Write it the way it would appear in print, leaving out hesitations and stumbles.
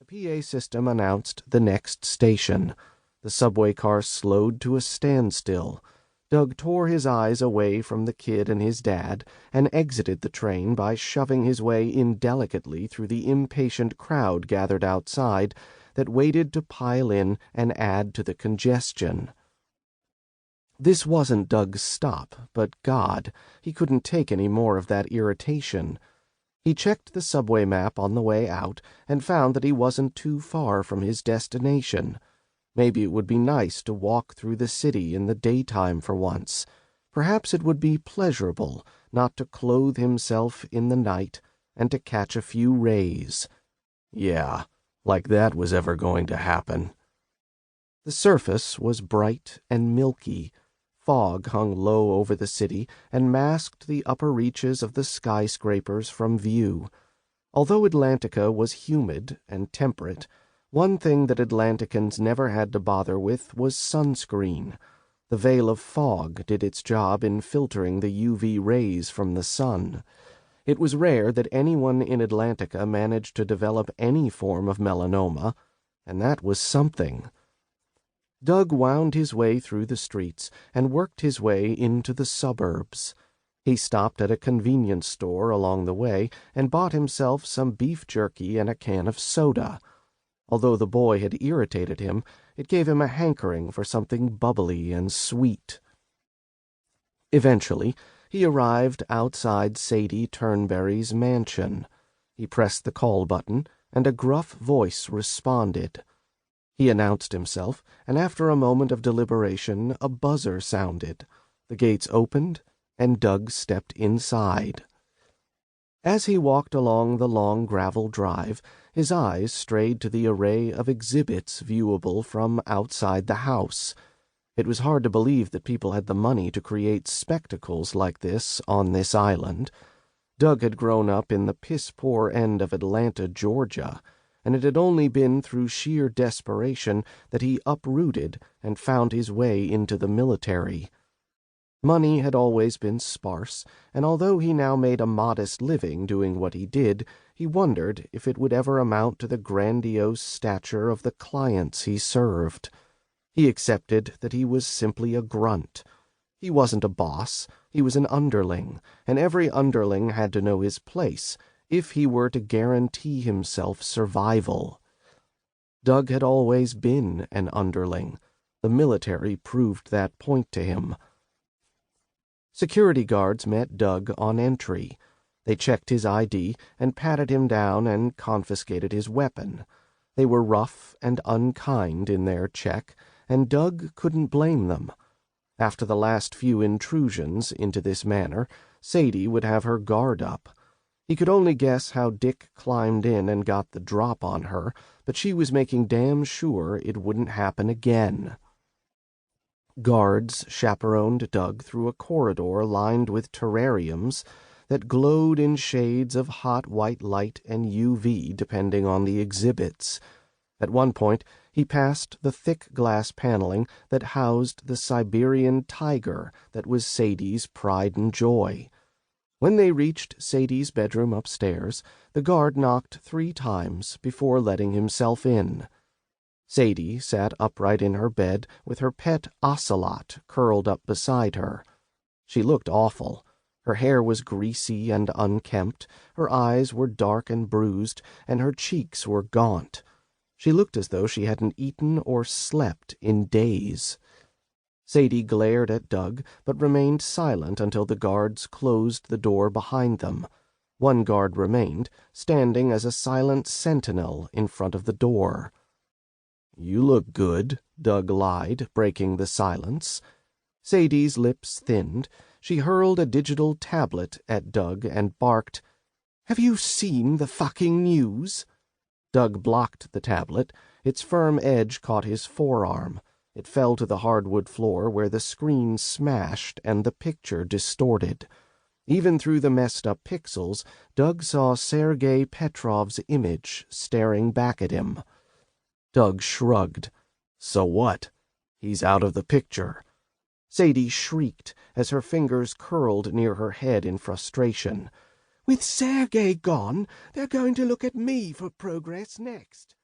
The PA system announced the next station. The subway car slowed to a standstill. Doug tore his eyes away from the kid and his dad and exited the train by shoving his way indelicately through the impatient crowd gathered outside that waited to pile in and add to the congestion. This wasn't Doug's stop, but God, he couldn't take any more of that irritation. He checked the subway map on the way out and found that he wasn't too far from his destination. Maybe it would be nice to walk through the city in the daytime for once. Perhaps it would be pleasurable not to clothe himself in the night and to catch a few rays. Yeah, like that was ever going to happen. The surface was bright and milky. Fog hung low over the city and masked the upper reaches of the skyscrapers from view. Although Atlantica was humid and temperate, one thing that Atlanticans never had to bother with was sunscreen. The veil of fog did its job in filtering the UV rays from the sun. It was rare that anyone in Atlantica managed to develop any form of melanoma, and that was something. Doug wound his way through the streets and worked his way into the suburbs. He stopped at a convenience store along the way and bought himself some beef jerky and a can of soda. Although the boy had irritated him, it gave him a hankering for something bubbly and sweet. Eventually, he arrived outside Sadie Turnberry's mansion. He pressed the call button, and a gruff voice responded. He announced himself, and after a moment of deliberation, a buzzer sounded. The gates opened, and Doug stepped inside. As he walked along the long gravel drive, his eyes strayed to the array of exhibits viewable from outside the house. It was hard to believe that people had the money to create spectacles like this on this island. Doug had grown up in the piss-poor end of Atlanta, Georgia, and it had only been through sheer desperation that he uprooted and found his way into the military. Money had always been sparse, and although he now made a modest living doing what he did, he wondered if it would ever amount to the grandiose stature of the clients he served. He accepted that he was simply a grunt. He wasn't a boss, he was an underling, and every underling had to know his place if he were to guarantee himself survival. Doug had always been an underling. The military proved that point to him. Security guards met Doug on entry. They checked his ID and patted him down and confiscated his weapon. They were rough and unkind in their check, and Doug couldn't blame them. After the last few intrusions into this manor, Sadie would have her guard up. He could only guess how Dick climbed in and got the drop on her, but she was making damn sure it wouldn't happen again. Guards chaperoned Doug through a corridor lined with terrariums that glowed in shades of hot white light and UV depending on the exhibits. At one point, he passed the thick glass paneling that housed the Siberian tiger that was Sadie's pride and joy. When they reached Sadie's bedroom upstairs, the guard knocked 3 times before letting himself in. Sadie sat upright in her bed with her pet ocelot curled up beside her. She looked awful. Her hair was greasy and unkempt, her eyes were dark and bruised, and her cheeks were gaunt. She looked as though she hadn't eaten or slept in days. Sadie glared at Doug, but remained silent until the guards closed the door behind them. One guard remained, standing as a silent sentinel in front of the door. "You look good," Doug lied, breaking the silence. Sadie's lips thinned. She hurled a digital tablet at Doug and barked, "Have you seen the fucking news?" Doug blocked the tablet. Its firm edge caught his forearm. It fell to the hardwood floor where the screen smashed and the picture distorted. Even through the messed-up pixels, Doug saw Sergei Petrov's image staring back at him. Doug shrugged. So what? He's out of the picture. Sadie shrieked as her fingers curled near her head in frustration. "With Sergei gone, they're going to look at me for progress next."